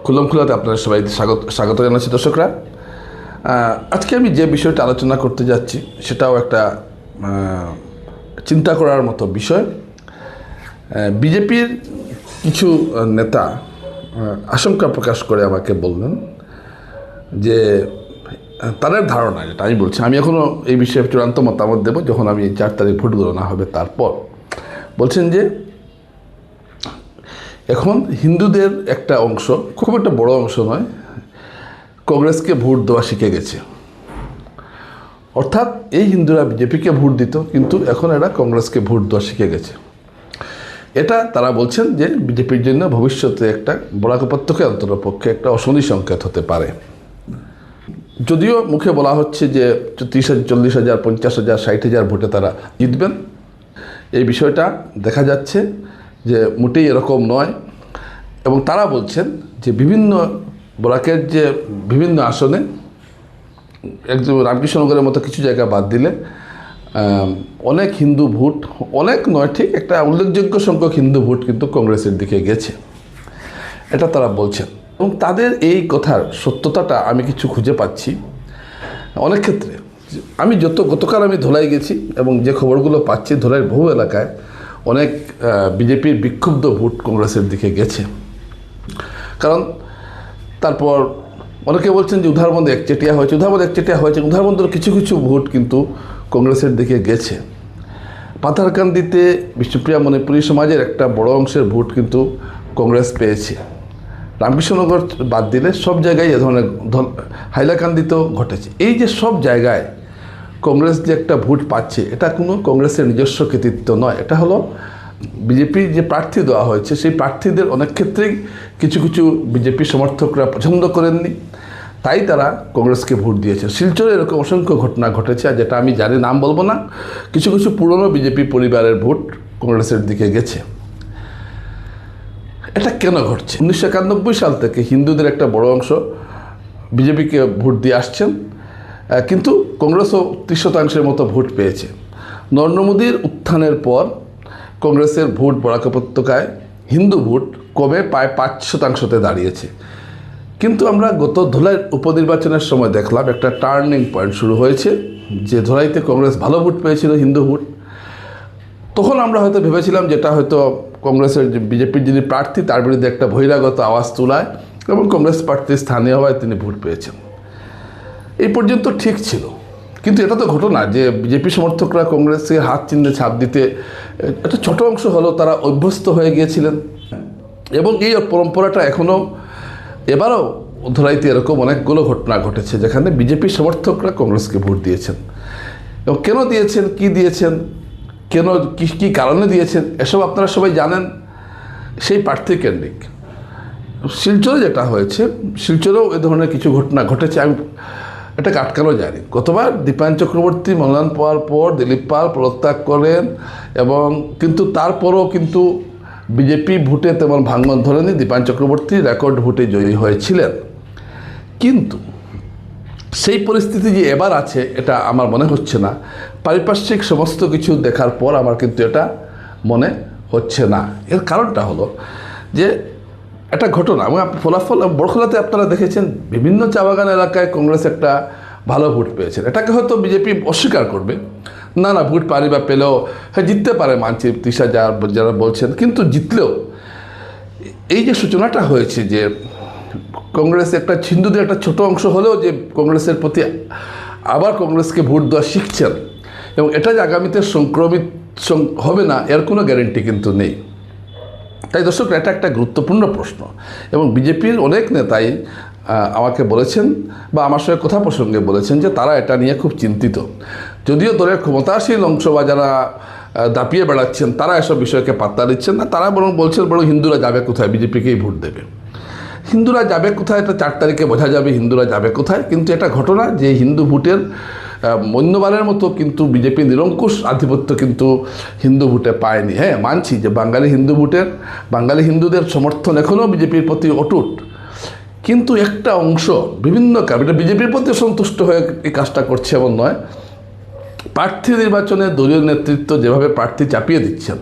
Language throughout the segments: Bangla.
খুলমখুলাতে আপনারা সবাই স্বাগত জানাচ্ছি দর্শকরা। আজকে আমি যে বিষয়টা আলোচনা করতে যাচ্ছি সেটাও একটা চিন্তা করার মতো বিষয়। বিজেপির কিছু নেতা আশঙ্কা প্রকাশ করে আমাকে বললেন যে তাদের ধারণা, যেটা আমি বলছি, আমি এখনও এই বিষয়ে চূড়ান্ত মতামত দেবো যখন আমি 4 তারিখ ভোট গণনা হবে তারপর। বলছেন যে এখন হিন্দুদের একটা অংশ, খুব একটা বড় অংশ নয়, কংগ্রেসকে ভোট দেওয়া শিখে গেছে। অর্থাৎ এই হিন্দুরা বিজেপিকে ভোট দিত, কিন্তু এখন এরা কংগ্রেসকে ভোট দেওয়া শিখে গেছে। এটা তারা বলছেন যে বিজেপির জন্য ভবিষ্যতে একটা বরাক উপত্যকায় অন্ততপক্ষে একটা অশনি সংকেত হতে পারে। যদিও মুখে বলা হচ্ছে যে 30,000, 40,000, 50,000, 60,000 ভোটে তারা জিতবেন, এই বিষয়টা দেখা যাচ্ছে যে মোটেই এরকম নয়। এবং তারা বলছেন যে বিভিন্ন বরাকের যে বিভিন্ন আসনে একদম রামকৃষ্ণনগরের মতো কিছু জায়গা বাদ দিলে অনেক হিন্দু ভোট, অনেক নয় ঠিক একটা উল্লেখযোগ্য সংখ্যক হিন্দু ভোট কিন্তু কংগ্রেসের দিকে গেছে, এটা তারা বলছেন। এবং তাদের এই কথার সত্যতাটা আমি কিছু খুঁজে পাচ্ছি অনেক ক্ষেত্রে। আমি গতকাল আমি ধলাই গেছি এবং যে খবরগুলো পাচ্ছি, ধলাইয়ের বহু এলাকায় অনেক বিজেপির বিক্ষুব্ধ ভোট কংগ্রেসের দিকে গেছে। কারণ তারপর অনেকে বলছেন যে উধারবন্দে একচেটিয়া হয়েছে, উধারবন্দের কিছু কিছু ভোট কিন্তু কংগ্রেসের দিকে গেছে। পাথারকান্দিতে বিষ্ণুপ্রিয়া মণিপুরী সমাজের একটা বড় অংশের ভোট কিন্তু কংগ্রেস পেয়েছে। রামকৃষ্ণনগর বাদ দিলে সব জায়গায় এ ধরনের, হাইলাকান্দিতেও ঘটেছে। এই যে সব জায়গায় কংগ্রেস যে একটা ভোট পাচ্ছে, এটা কোনো কংগ্রেসের নিজস্ব কৃতিত্ব নয়, এটা হলো বিজেপির যে প্রার্থী দেওয়া হয়েছে সেই প্রার্থীদের অনেক ক্ষেত্রেই কিছু কিছু বিজেপি সমর্থকরা পছন্দ করেননি, তাই তারা কংগ্রেসকে ভোট দিয়েছে। শিলচরে এরকম অসংখ্য ঘটনা ঘটেছে, আর যেটা আমি জানি, নাম বলবো না, কিছু কিছু পুরনো বিজেপি পরিবারের ভোট কংগ্রেসের দিকে গেছে। এটা কেন ঘটছে? 1991 সাল থেকে হিন্দুদের একটা বড় অংশ বিজেপিকে ভোট দিয়ে আসছেন, কিন্তু কংগ্রেসও 30% মতো ভোট পেয়েছে। নরেন্দ্র মোদীর উত্থানের পর কংগ্রেসের ভোট বরাক উপত্যকায় হিন্দু ভোট কমে প্রায় 5%-তে দাঁড়িয়েছে। কিন্তু আমরা গত ধলাই উপনির্বাচনের সময় দেখলাম একটা টার্নিং পয়েন্ট শুরু হয়েছে, যে ধলাইতে কংগ্রেস ভালো ভোট পেয়েছিল, হিন্দু ভোট। তখন আমরা হয়তো ভেবেছিলাম যেটা হয়তো কংগ্রেসের যে বিজেপির যিনি প্রার্থী তার বিরুদ্ধে একটা বহিরাগত আওয়াজ তোলায় এবং কংগ্রেস প্রার্থী স্থানীয় হওয়ায় তিনি ভোট পেয়েছেন। এই পর্যন্ত ঠিক ছিল, কিন্তু এটা তো ঘটনা যে বিজেপি সমর্থকরা কংগ্রেসকে হাত চিহ্নে ছাপ দিতে একটা ছোট অংশ হলেও তারা অভ্যস্ত হয়ে গিয়েছিলেন। এবং এই পরম্পরাটা এবারও ধরাইতে এরকম অনেকগুলো ঘটনা ঘটেছে যেখানে বিজেপি সমর্থকরা কংগ্রেসকে ভোট দিয়েছেন। এবং কেন দিয়েছেন, কি দিয়েছেন, কেন কী কারণে দিয়েছেন, এসব আপনারা সবাই জানেন। সেই প্রার্থী কেন্দ্রিক শিলচরে যেটা হয়েছে, শিলচরেও এ ধরনের কিছু ঘটনা ঘটেছে, আমি এটাকে আটকানো যায়নি। গতবার দীপায়ন চক্রবর্তী মনোনয়ন পাওয়ার পর দিলীপ পাল পদত্যাগ করেন, এবং কিন্তু তারপরও কিন্তু বিজেপি ভোটে তেমন ভাঙন ধরেনি, দীপায়ন চক্রবর্তী রেকর্ড ভোটে জয়ী হয়েছিলেন। কিন্তু সেই পরিস্থিতি যে এবার আছে এটা আমার মনে হচ্ছে না। পারিপার্শ্বিক সমস্ত কিছু দেখার পর আমার কিন্তু এটা মনে হচ্ছে না। এর কারণটা হলো যে একটা ঘটনা, এবং ফলাফল বড়খলাতে আপনারা দেখেছেন বিভিন্ন চা বাগান এলাকায় কংগ্রেস একটা ভালো ভোট পেয়েছেন। এটাকে হয়তো বিজেপি অস্বীকার করবে, না ভোট পারি বা পেলেও হ্যাঁ জিততে পারে, মানছি 30,000 যারা বলছেন, কিন্তু জিতলেও এই যে সূচনাটা হয়েছে যে কংগ্রেস একটা হিন্দুদের একটা ছোট অংশ হলেও যে কংগ্রেসের প্রতি আবার কংগ্রেসকে ভোট দেওয়া শিখছেন, এবং এটা যে আগামীতে সংক্রমিত হবে না এর কোনো গ্যারেন্টি কিন্তু নেই। তাই দর্শক, এটা একটা গুরুত্বপূর্ণ প্রশ্ন, এবং বিজেপির অনেক নেতাই আমাকে বলেছেন বা আমার সঙ্গে কথা প্রসঙ্গে বলেছেন যে তারা এটা নিয়ে খুব চিন্তিত। যদিও দলের ক্ষমতাসীন অংশ বা যারা দাপিয়ে বেড়াচ্ছেন তারা এসব বিষয়কে পাত্তা দিচ্ছেন না, তারা বরং বলছেন বরং হিন্দুরা যাবে কোথায়, বিজেপিকেই ভোট দেবে। হিন্দুরা যাবে কোথায় এটা 4 তারিখে বোঝা যাবে, হিন্দুরা যাবে কোথায়। কিন্তু এটা ঘটনা যে হিন্দু ভোটের অন্যবারের মতো কিন্তু বিজেপি নিরঙ্কুশ আধিপত্য কিন্তু হিন্দু ভোটে পায়নি। হ্যাঁ, মানছি যে বাঙালি হিন্দুদের সমর্থন এখনও বিজেপির প্রতি অটুট, কিন্তু একটা অংশ বিভিন্ন কারণে বিজেপির প্রতি সন্তুষ্ট হয়ে এই কাজটা করছে এমন নয়। প্রার্থী নির্বাচনে দলীয় নেতৃত্ব যেভাবে প্রার্থী চাপিয়ে দিচ্ছেন,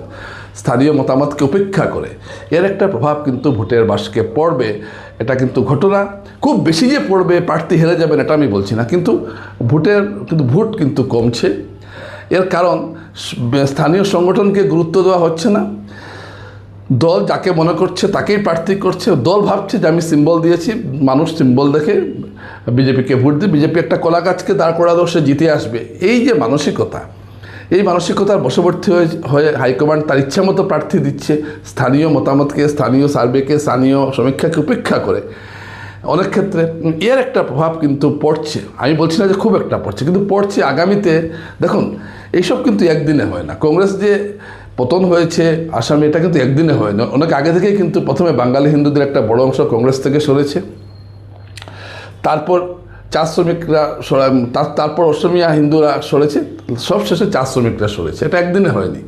স্থানীয় মতামতকে উপেক্ষা করে, এর একটা প্রভাব কিন্তু ভোটের বাক্সে পড়বে। এটা কিন্তু ঘটনা। খুব বেশি যে পড়বে, প্রার্থী হেরে যাবেন এটা আমি বলছি না, কিন্তু ভোট কিন্তু কমছে। এর কারণ স্থানীয় সংগঠনকে গুরুত্ব দেওয়া হচ্ছে না, দল যাকে মনে করছে তাকেই প্রার্থী করছে। দল ভাবছে যে আমি সিম্বল দিয়েছি, মানুষ সিম্বল দেখে বিজেপিকে ভোট দিয়ে, বিজেপি একটা কলা গাছকে দাঁড় করালেও সে জিতে আসবে, এই যে মানসিকতা, এই মানসিকতার বশবর্তী হয়ে হাইকমান্ড তার ইচ্ছা মতো প্রার্থী দিচ্ছে, স্থানীয় মতামতকে, স্থানীয় সার্ভেকে, স্থানীয় সমীক্ষাকে উপেক্ষা করে। অনেক ক্ষেত্রে এর একটা প্রভাব কিন্তু পড়ছে, আমি বলছি না যে খুব একটা পড়ছে, কিন্তু পড়ছে। আগামীতে দেখুন, এইসব কিন্তু একদিনে হয় না। কংগ্রেস যে পতন হয়েছে আসামে, এটা কিন্তু একদিনে হয় না, অনেক আগে থেকেই কিন্তু প্রথমে বাঙালি হিন্দুদের একটা বড় অংশ কংগ্রেস থেকে সরেছে, তারপর চা শ্রমিকরা তারপর অসমিয়া হিন্দুরা সরেছে, সব শেষে চা শ্রমিকরা সরেছে। এটা একদিনে হয়নি।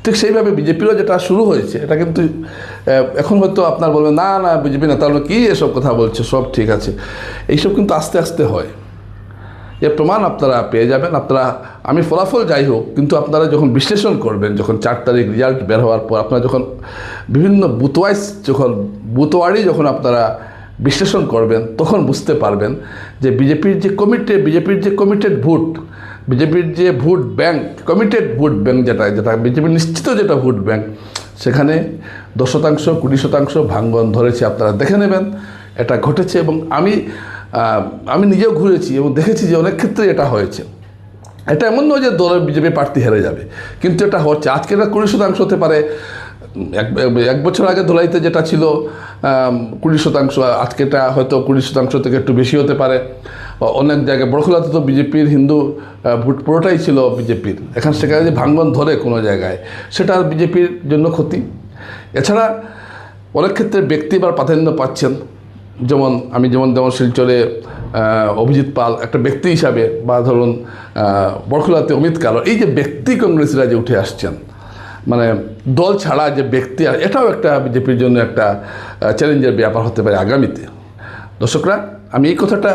ঠিক সেইভাবে বিজেপিরও যেটা শুরু হয়েছে, এটা কিন্তু এখন হয়তো আপনার বলবেন না না বিজেপি নেতারা কী এসব কথা বলছে, সব ঠিক আছে, এইসব কিন্তু আস্তে আস্তে হয়। এর প্রমাণ আপনারা পেয়ে যাবেন। আমি ফলাফল যাই হোক, কিন্তু আপনারা যখন বিশ্লেষণ করবেন, যখন 4 তারিখ রেজাল্ট বের হওয়ার পর আপনারা যখন বিভিন্ন বুথওয়ারি যখন আপনারা বিশ্লেষণ করবেন, তখন বুঝতে পারবেন যে বিজেপির যে কমিটেড ভোট, বিজেপির যে vote bank, committed vote bank যেটা বিজেপির নিশ্চিত যেটা ভোট ব্যাংক, সেখানে 10%, 20% ভাঙন ধরেছে। আপনারা দেখে নেবেন এটা ঘটেছে। এবং আমি নিজেও ঘুরেছি এবং দেখেছি যে অনেক ক্ষেত্রে এটা হয়েছে। এটা এমন নয় যে বিজেপি প্রার্থী হেরে যাবে, কিন্তু এটা হচ্ছে। আজকে এটা 20% হতে পারে, এক বছর আগে ধুলাইতে যেটা ছিল 20%, আজকে এটা হয়তো 20% থেকে একটু বেশি হতে পারে। অনেক জায়গায় বড়খোলাতে তো বিজেপির হিন্দু ভোট পুরোটাই ছিল বিজেপির, সেখানে যে ভাঙন ধরে কোনো জায়গায়, সেটা বিজেপির জন্য ক্ষতি। এছাড়া অনেক ক্ষেত্রে ব্যক্তি এবার প্রাধান্য পাচ্ছেন, যেমন শিলচরে অভিজিৎ পাল একটা ব্যক্তি হিসাবে, বা ধরুন বড়খোলাতে অমিত কালো, এই যে ব্যক্তি কংগ্রেসীরা যে উঠে আসছেন, মানে দল ছাড়া যে ব্যক্তি, এটাও একটা বিজেপির জন্য একটা চ্যালেঞ্জের ব্যাপার হতে পারে আগামীতে। দর্শকরা, আমি এই কথাটা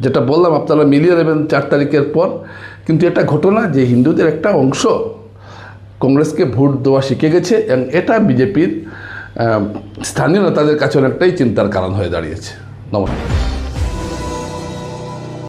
যেটা বললাম আপনারা মিলিয়ে নেবেন 4 তারিখের পর। কিন্তু এটা ঘটনা যে হিন্দুদের একটা অংশ কংগ্রেসকে ভোট দেওয়া শিখে গেছে, এবং এটা বিজেপির স্থানীয় নেতাদের কাছে অনেকটাই চিন্তার কারণ হয়ে দাঁড়িয়েছে। নমস্কার।